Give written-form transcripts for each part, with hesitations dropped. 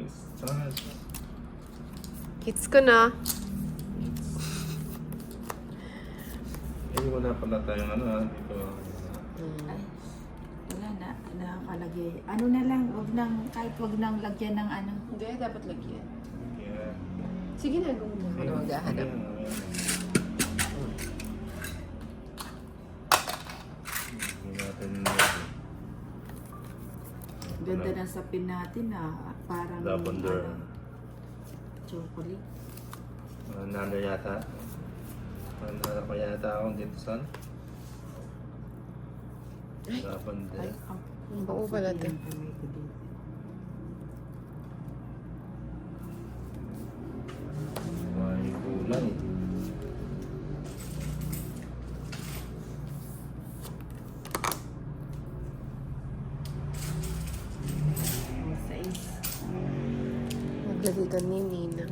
Start. Hits ko na. Eh, wala pala tayong ano dito. Ay, wala na. Nakakalagay. Ano na lang, kahit wag nang lagyan ng ano. Hindi, dapat lagyan. Yeah. Sige na, gawin mo. Ano maghahanap? Ganda ng sapin natin parang Lavender. Chocolate. Nanda yata. Nanda pa yata akong dito son. Lavender. Ang bango pala ito. May kulay. Maglagay ka ni Nina.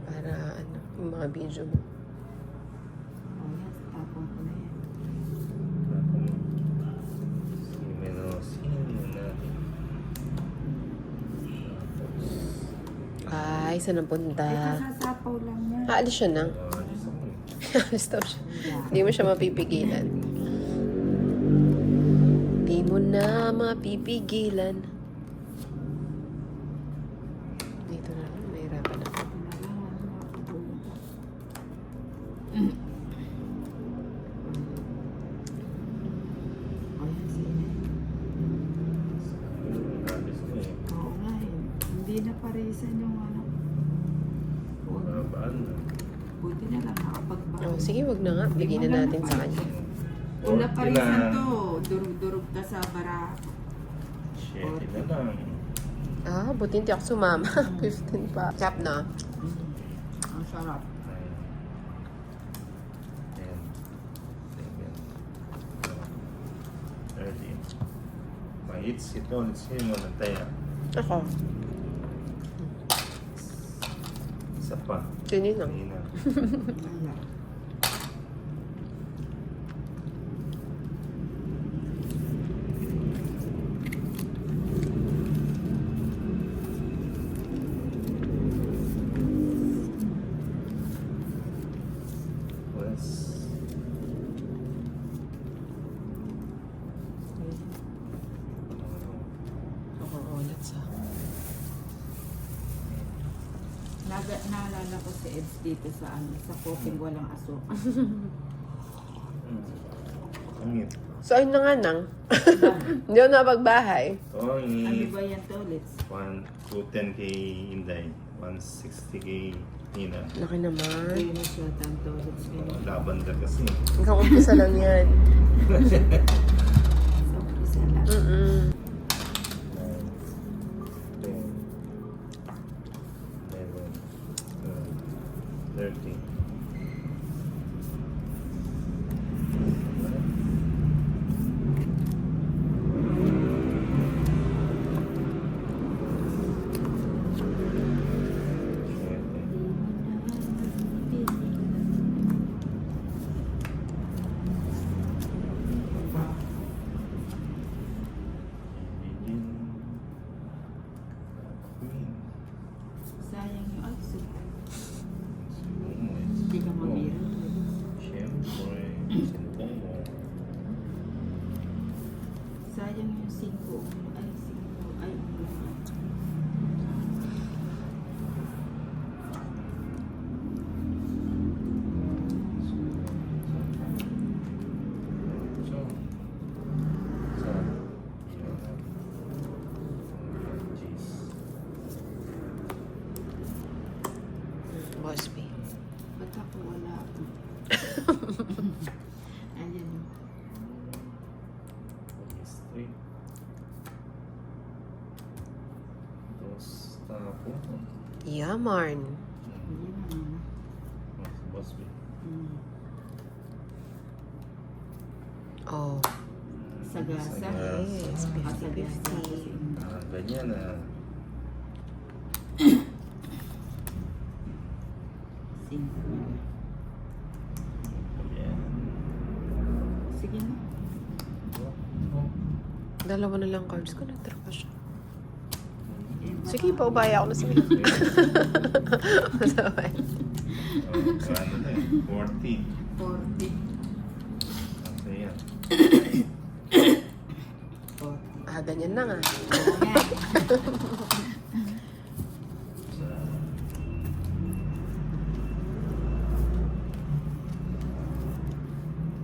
Para ano, yung mga video mo. Tapon ko na yan. Ay, saan ang punta? Ay, kasasapaw lang yan. Aalis siya na. Aalis daw siya. Hindi mo siya mapipigilan. Hindi mo na mapipigilan. Dito na lang, mahirapan na. Oo nga eh. Hindi na parisan yung ano. Buti na lang nakapagbago. Oh, sige, wag na nga. Bigyan na natin sa kanya. Kung naparisan to, durug-durug ka sa barato. Shit, na lang. Ah, buti hindi ako sumama. 15 pa. Cap na. Ang sarap. 30. Mahits ito. Let's see mo na tayo. Ako. Isa pa. Sinin lang. Kanina. Wala. Plus. Ako ulit sa... Naalala ko si Eds dito sa coffee walang asukal. Amit. So, ayun na nga nang. Hindi ako napagbahay. Ito Ano ba yan to, Liz? 210k Inday. 160k Nina. Laki naman. Hindi na siya tanto. Lavender kasi. Hanggang umpisa lang yan. So, isa lang. 30. Sayang yung aksyon. Hindi ka mabira. Siyempre, sino mo? Sayang yung 5. Ay, 5. Ay, Bosby. ba't ako wala ako? Ayan. Yaman. Ayan naman. Bosby. Oh. Sagasa. Yes, Ah, sagasa. 50-50. Ganyan na. 5. Ganyan. Sige na. Dalawa na lang cards ko. Nagtra pa siya. Sige, paubaya ako na sa mga. Masabay. So ano na eh, 40. 40. Kasi yan. 40. Ah, ganyan na nga. Yan.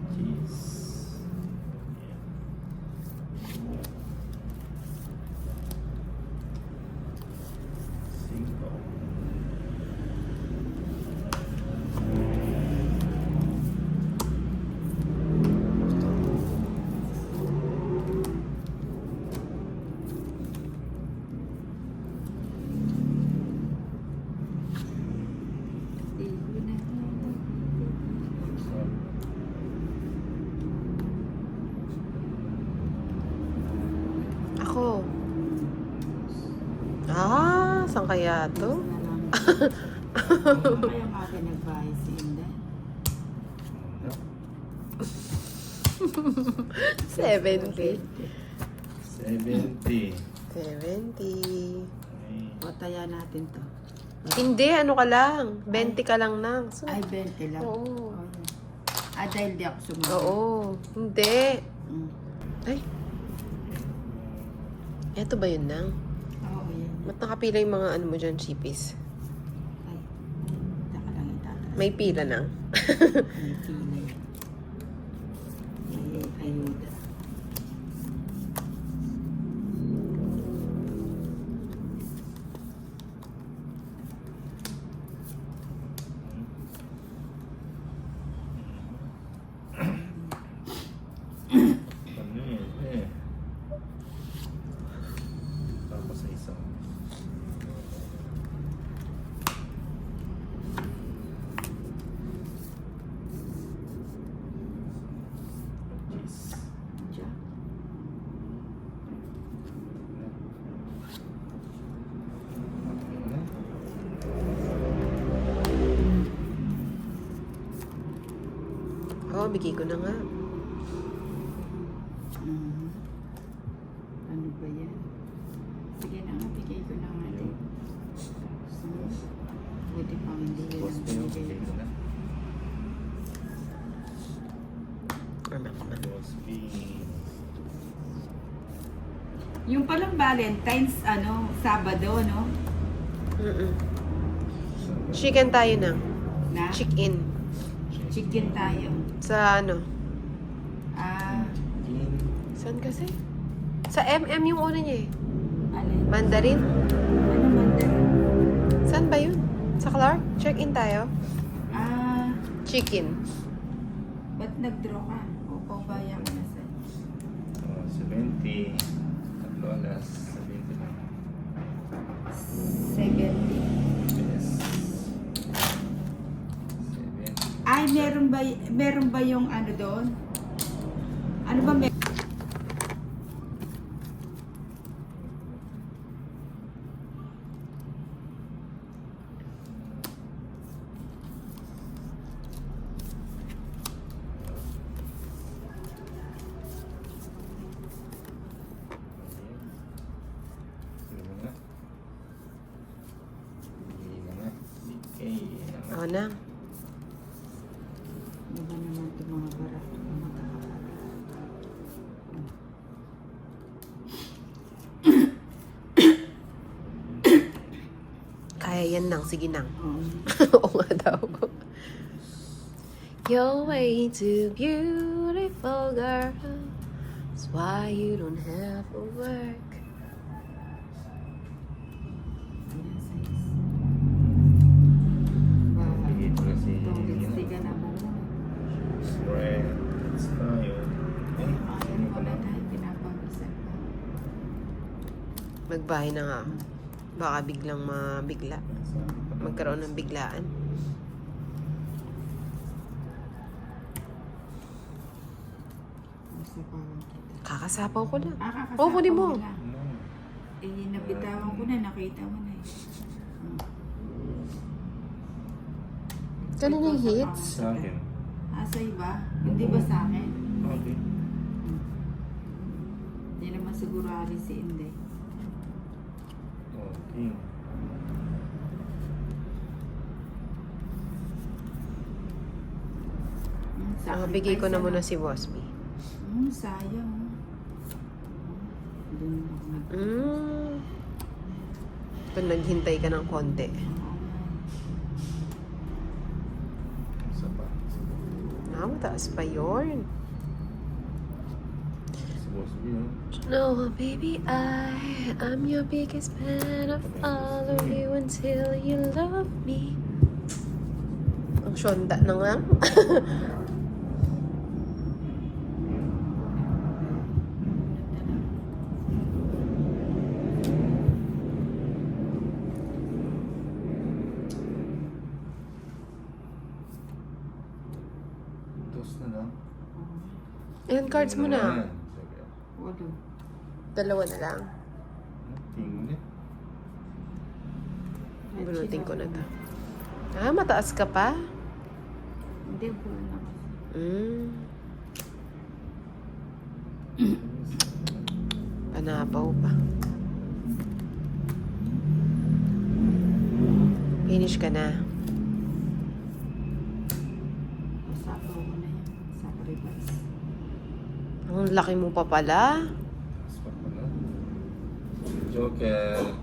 Cheese. Yan. Cinco. Sige na. Ako. Ah, saan kaya to? Ano kaya mga nagbahay si Inday? 70. 70. 70. O, taya natin to. Hindi, ano ka lang. 20 ka lang nang. So, Ay, 20 lang. Oo. Dahil di ako sumagot. oo. Hindi. Mm. Ay. Eto ba yun nang? Oo, yan. Ba't nakapila yung mga ano mo dyan, chippies? Ay, taka lang itataas. May pila nang? May kilay. May ayuda. Ano yun eh. Tapos sa isang. Cheese. Diyan. Oo, bigay ko na nga. Mhm. Ano ba yan? Sige na nga, bigay ko na nga din. Buti pa hindi yan Tapos ang ko yung binigay bigay ko. ko na. Ano naman? Tapos Yung palang Valentine's, Sabado, no? Mm-mm. Chicken tayo na. Na? Chicken. Chicken tayo. Sa ano? Saan kasi? Sa MM yung una niya eh. Alin? Mandarin? Ano Mandarin? Saan ba yun? Sa Clark? Check-in tayo. Chicken. Ba't nag-draw ka? O pabaya ka na sa... 70. Tatlo alas. 70 lang. 70. Yes. 70. Ay, meron ba yung ano doon? Ano ba meron? Oo na. Ano ba naman itong mga barat? Mga kakapatid. Kaya yan nang. Sige nang. Oo. Oo nga daw. You're way too beautiful, girl. That's why you don't have to work. Ayan, size. Wow. Bigay ko na si Hindi ka na mo. Spread. Let's tayo. Eh, Ayan, wala tayo pinapagisan pa. Magbahay na nga ako. Baka biglang mabigla. Magkaroon ng biglaan. Nasapawan kita. Kakasapaw ko na. Kakasapaw Oo, kunin mo. na. Nabitawan ko na, nakita mo na eh. Ganun yung hits. Sa akin. Sa iba? Hindi ba sa akin? Okay. Hindi naman sigurado si Inday. Oh, King. Bigay ko na muna si Wasby. Sayang. Doon ako nag- Kung naghintay ka ng konti. Isa pa. Mataas pa yun. Si Boss B, no? No, baby, I'm your biggest fan. I'll follow you until you love me. Ang syonda na nga. Dos na lang. Ayan, cards mo na. Sige. Walo. Dalawa na lang. King ulit. Bunutin ko na to. Mataas ka pa? Hindi po na. Panapaw pa. Finish ka na. Masapaw ko na yan. Sa reverse. Ang laki mo pa pala. Taas pa pala. Joker.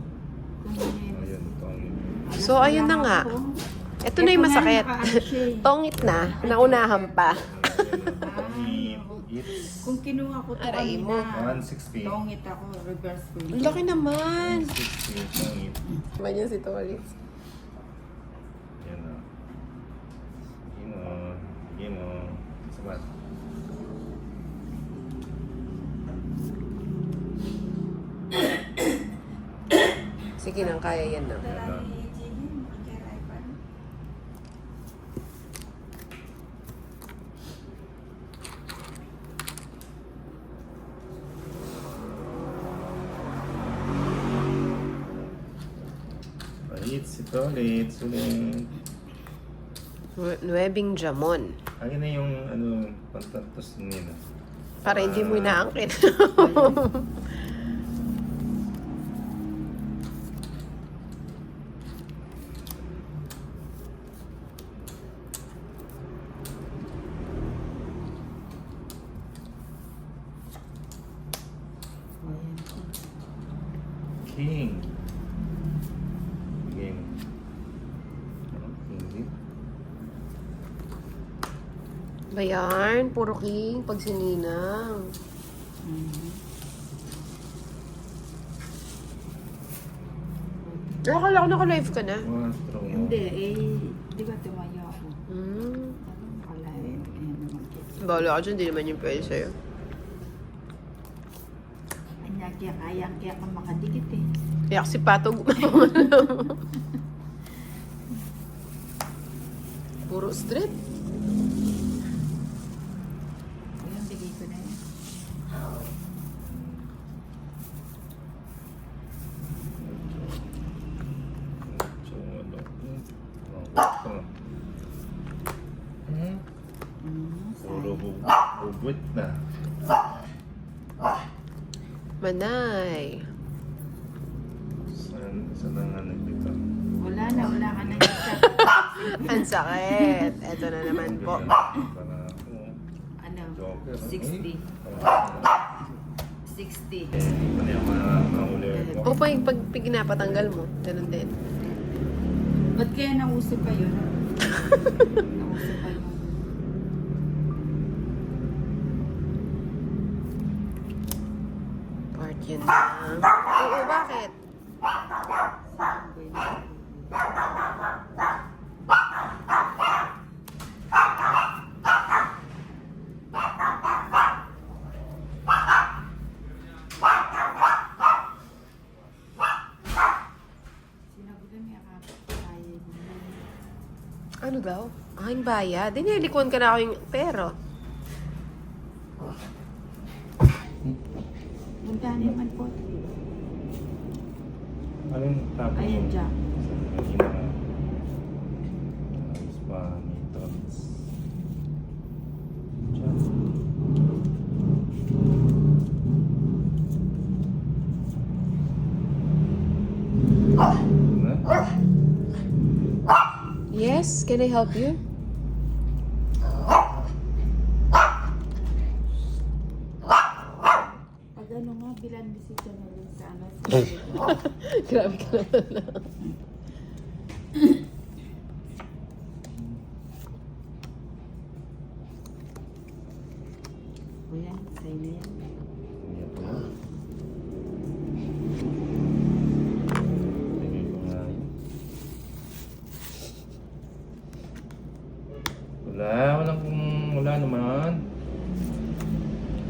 Ayun, tongit. So, ayun na nga. Ito na yung masakit. Tongit na. Naunahan pa. It's Kung kinuha ko ito Aray mo. 160. tongit ako, reverse ko. Ang laki naman. 160, tongit. Ganyan si Tolit. Yan na. Sige mo. Sige mo. Sabat. Sige nang kaya yan na. Yan na. Palit si Tolit. Sulit. Nuebing Jamon. Akin na yung pantantos nila. Para hindi mo inaangkin. King. Game. King din. Bayan, puro king pag sininang. Akala ko naka-live ka na. One strong. Hindi, di ba tumayo ako? Hmm. Wala naman kita. Bawala ka dyan, di naman yung pwede sa'yo. Kaya ka makadikit eh. Yak si Pato puro strip. Ayun, bigay ko na yan. So, ito. Puro bubwit na. Manay. Saan na nga nagdito? Wala ka na isa. Ang sakit. Eto na naman po. Para ako. Ano? Joker. 60. 60. Ano yung mahuli O ko? pag pinapatanggal mo, ganun din. Ba't kaya nauso pa yun? Nauso pa yun. Part yun lang. Oo, bakit? Sinagutan niya ka. Kaya mo. Ano daw? Ang bayad. Dinilikuan ka na ako yung pero. Magkano naman po? Anong tapos? Ayan, Jack. Ayos pa, metals. Jack. Na? Yes, can I help you? Pag ano nga, bilang bisita na rin sana. Grabe ka naman. O yan, sa'yo na yan. Ayan po. Lagay ko nga yun. Wala naman.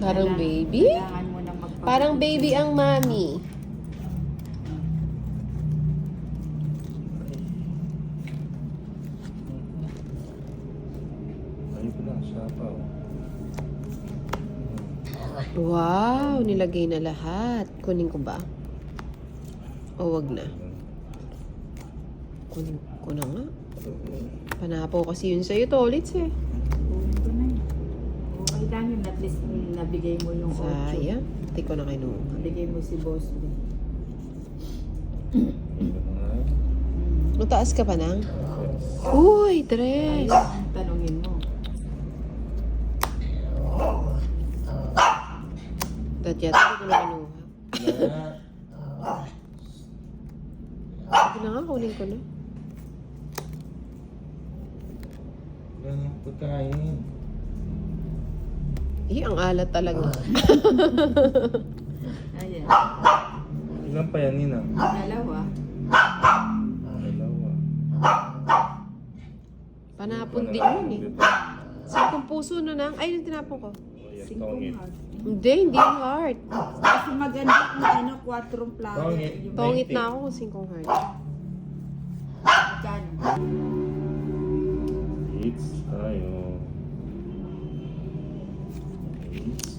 Parang baby? Kailangan mo na magpapalagay. Parang baby ang mami. Ayun po lang, sapaw. Wow, nilagay na lahat. Kunin ko ba? O wag na. Kunin ko na nga. Panapaw kasi yun sa'yo, Tolits eh. Kunin ko na yun. Okay lang yun, at least nabigay mo yung 8. Sayang. Hindi ko na kinuha. Nabigay mo si Boss B. Ayun po nga. Mataas ka pa nang? Uy, dress! Ayun ang tanongin mo. Dad yata hindi ko na kinuha. Sige na nga, kunin ko na. Wala nang pagkain. Ang alat talaga. Ayan. Ilan pa yan, Nina? Dalawa. Dalawa. Panapon din yun eh. 10 puso na nang. Ay, yung tinapon ko. Singkong heart. Hindi yung heart. Kasi maganda kung ano, 4 flower. Tongit. Yung Tongit 20. na ako kung 5 heart. magkano. Eats tayo. Eats.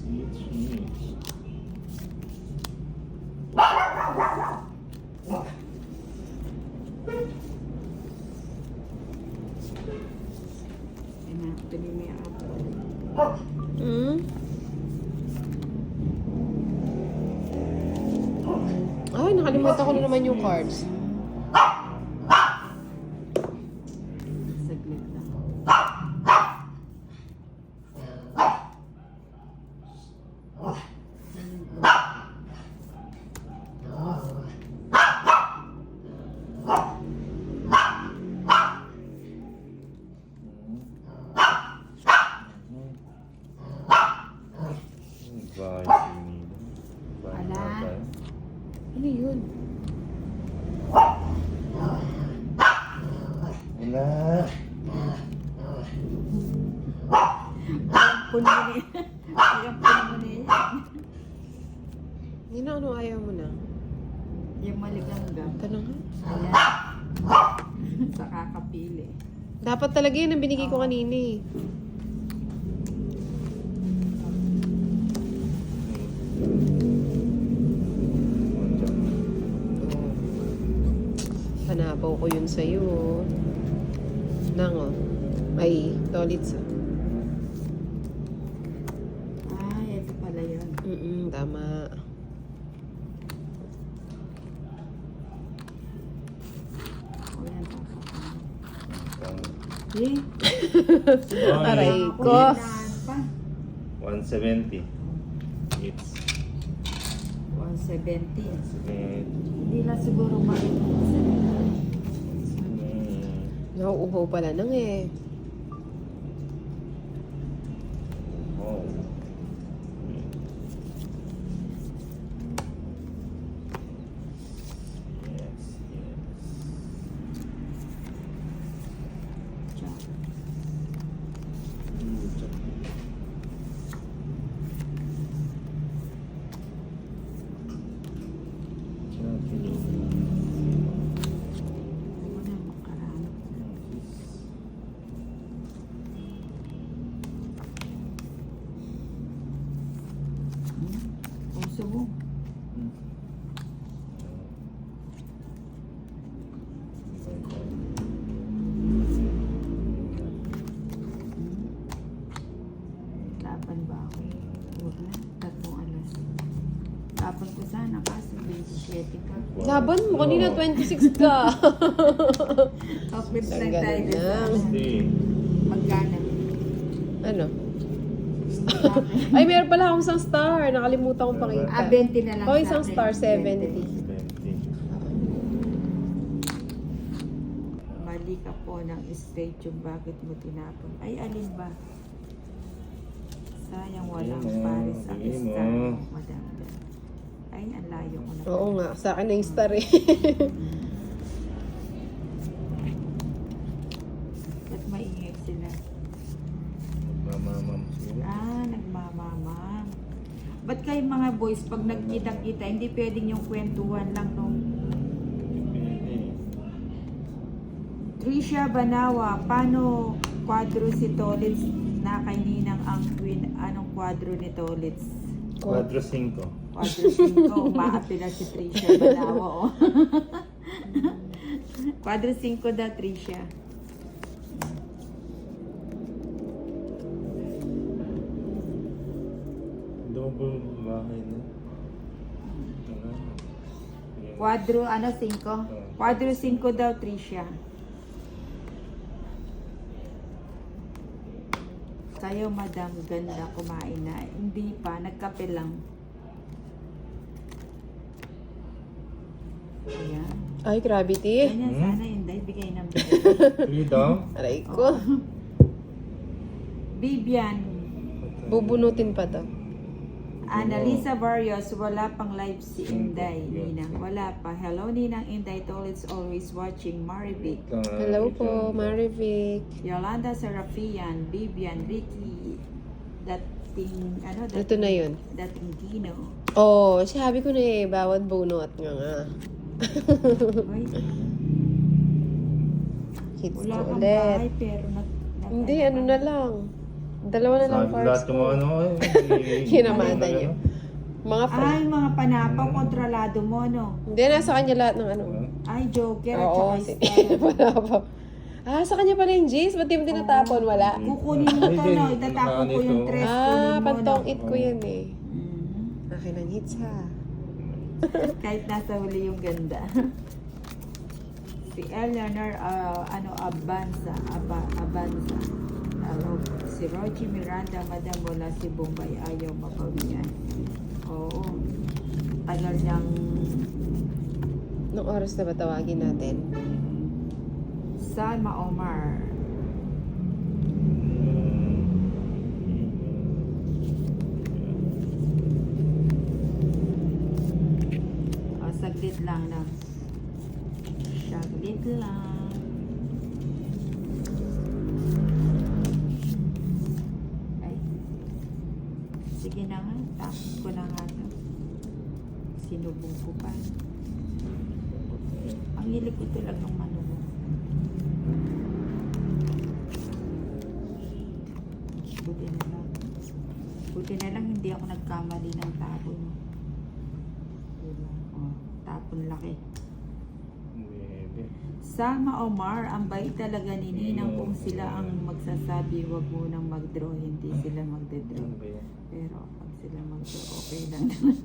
Ayan na, tuloy mo yung apo. Hmm? Ay, nakalimutan ko na naman yung cards. Saglit lang. Ano yun? Wala. Puno mo na yan. Hanggang puno mo na yan. Hindi na ano ayaw mo na. Yung maliganggam. Ito na nga. Ayan. Sa kakapili. Dapat talaga yun ang binigay ko kanina eh. Panapaw ko yun sa'yo. Nang oh. Ay, Tolits ah. Ay, ito pala yun. Tama. O yan, pasok. Eh, Eh, Aray ako, ko. kailangan pa. 170. Eats. 170. Sige. Hindi na siguro ma-170. Nauuhaw pala nang eh. Oh. Yes. Ano na, makarami. ka. Laban mo, kanina 26 ka. Outfit lang Tanggalin tayo dun sa lang. Hindi. magkano. Ano? Ay, meron pala akong isang star. Nakalimutan kong pakita. 20 na lang. Oh, sa isang akin. star, 70. 20. Mali ka po ng straight yung bakit mo tinapon. Ay, alin ba? Sayang walang Bigay mo, pares ang bigay mo. star mo, madam. Ay, ang layo ko na. Oo nga, sa akin na yung star eh. Ba't maingay sila? Mamamam siguro. Nagmamamam. Ba't kayo mga boys, pag nagkita-kita, hindi pwedeng yung kwentuhan lang nung Pwede. Trisha Banawa, paano kwadro si Tolitz na kay Ninang ang queen? Anong kwadro ni Tolitz? 4-5. Kwadro 5, umaapila si Trisha Banawa. Oh. Kwadro 5 daw, Trisha. Double bahay na. Kwadro, 5? Kwadro 5 daw, Trisha. Kayo, madam, ganda kumain na. Hindi pa, nagkape lang. Ayan. Ay, gravity. Ganyan sana yun, dahil bigay ng bigay. 3 daw. Aray ko. Bibian, Bubunutin pa to. Annalisa Barrios, wala pang live si Inday, Ninang. Wala pa. Hello, Ninang Inday. Tolitz always watching. Marivic. Hello po, Marivic. Yolanda Serafian, Bibian, Ricky, dating, Ito na yun. dating Gino. Oh, sabi ko na eh, bawat bunot nga. Uy, Hits wala ko kang ulit. bahay, pero Hindi, ano na lang. Dalawa na lang Sabi lahat parts yung ko. ano eh. Kinamada niyo. Mga Ay, mga panapaw, kontrolado mo, no? Hindi, nasa kanya lahat ng ano. Ay, Joker, at Oo, saka si Star. wala pa. Sa kanya pala yung Jace. Ba't di mo tinatapon? Wala. Kukunin mo to, no? Itatapon ko yung tres. kunin mo, Pantong no? it ko yan eh. Mm. Akin ang hits ha. Kahit nasa huli yung ganda. Si Eleanor, Abanza. Hello. Si Rogie Miranda, madam, wala si Bombay, ayaw mapawian. Oo. Tagal niyang Nung oras na ba tawagin natin? Salma Omar. Saglit lang na. Saglit lang. Ay. Sige na nga. Tapos ko na nga to. Sinubong ko pa. Ang hilig ko talagang ng manubong. Buti na lang. Buti na lang hindi ako nagkamali ng tapon. Diba? Oh, tapon laki. Salma Omar, ang bait talaga ni Ninang kung sila ang magsasabi, wag mo nang mag-draw, hindi sila magde-draw. Pero pag sila mag-draw, okay lang naman.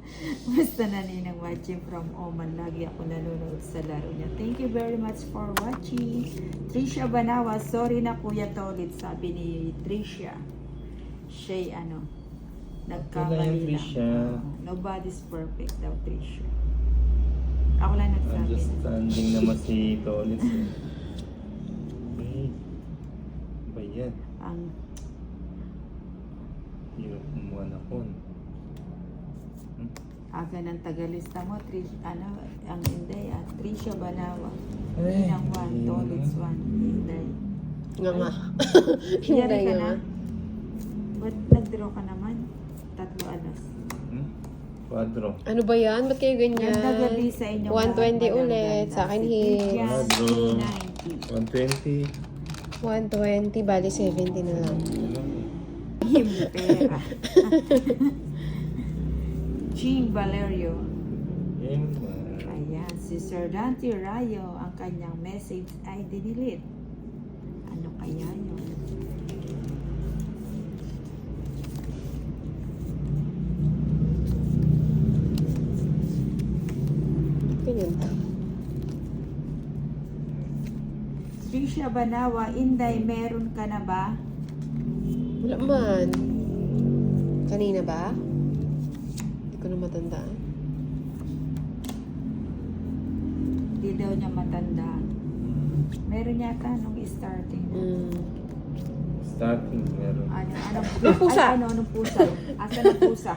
Basta na Ninang watching from Oman, lagi ako nanonood sa laro niya. Thank you very much for watching. Trisha Banawa, sorry na Kuya Tolit, sabi ni Trisha. Siya'y nagkamali lang. Nobody's perfect daw, Trisha. Ako lang nagsabi. Understanding naman si Tolitz. Okay. Ba yan? Ang Hirap kumuha na kon. aga ng tagalista mo, ang Inday at Trisha Banawa. Ay, Ninang 1, Tolitz 1, Inday. Nga. Hiyari Hindi ka nga. na? Ba't nag-draw ka naman? 3 alas. 4. Ano ba yan? Ba't kayo ganyan? Ganda gabi sa inyo. 120 ulit. Sa akin hits. 120. 120, bali 70 na lang. Pera. Ching Valerio. Ayan, si Sir Dante Rayo, ang kanyang message ay dinilit. Ano kaya yun? ganito? Trisha Banawa, Inday, meron ka na ba? Wala man. Kanina ba? Hindi ko na matandaan. Hindi daw niya matandaan. Meron yata nung starting. Starting, meron. Anong Yung pusa. Anong pusa? Asan ang pusa?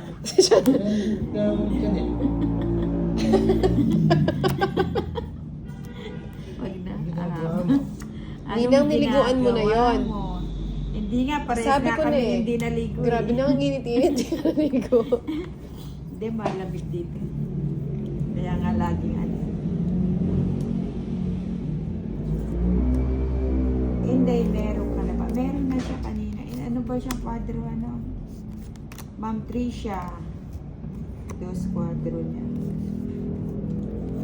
Wag na. Ninang, niliguan mo na yon. Hindi nga, parehas Sabi nga ko na kami eh. hindi naligo. Grabe na ang init-init. Hindi ka naligo. Hindi, malamig dito. Kaya nga laging ano. Hindi, meron ka na ba? Meron na siya kanina. Ano ba siyang kwadro, ano? Ma'am Tricia. Dos kwadro niya.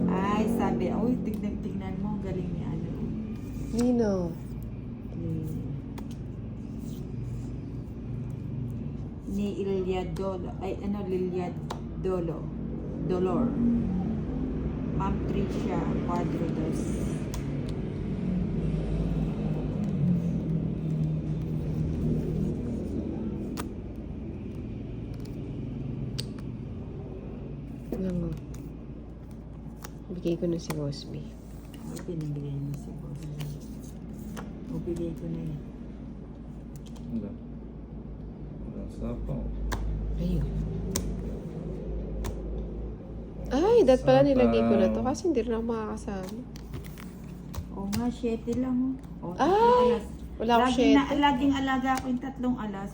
Ay, sabi, uy, tignan mo, ang galing niya, ano. Nino. Ni Iliadolo, ay ano, Liliadolo. Dolor. Ma'am Tricia, kwadro dos. Alam mo. Bigay ko na si Bosby. Ay, pinibigay niya si Boss. O, bigay ko na yun. Wala. Nasa pa. Ayun. Ay, dat pala nilagay ko na to kasi hindi rin ako makakasama. Oo nga, 7 lang. Oh. Ay! Wala akong Laging, 7. laging alaga ako yung 3 alas.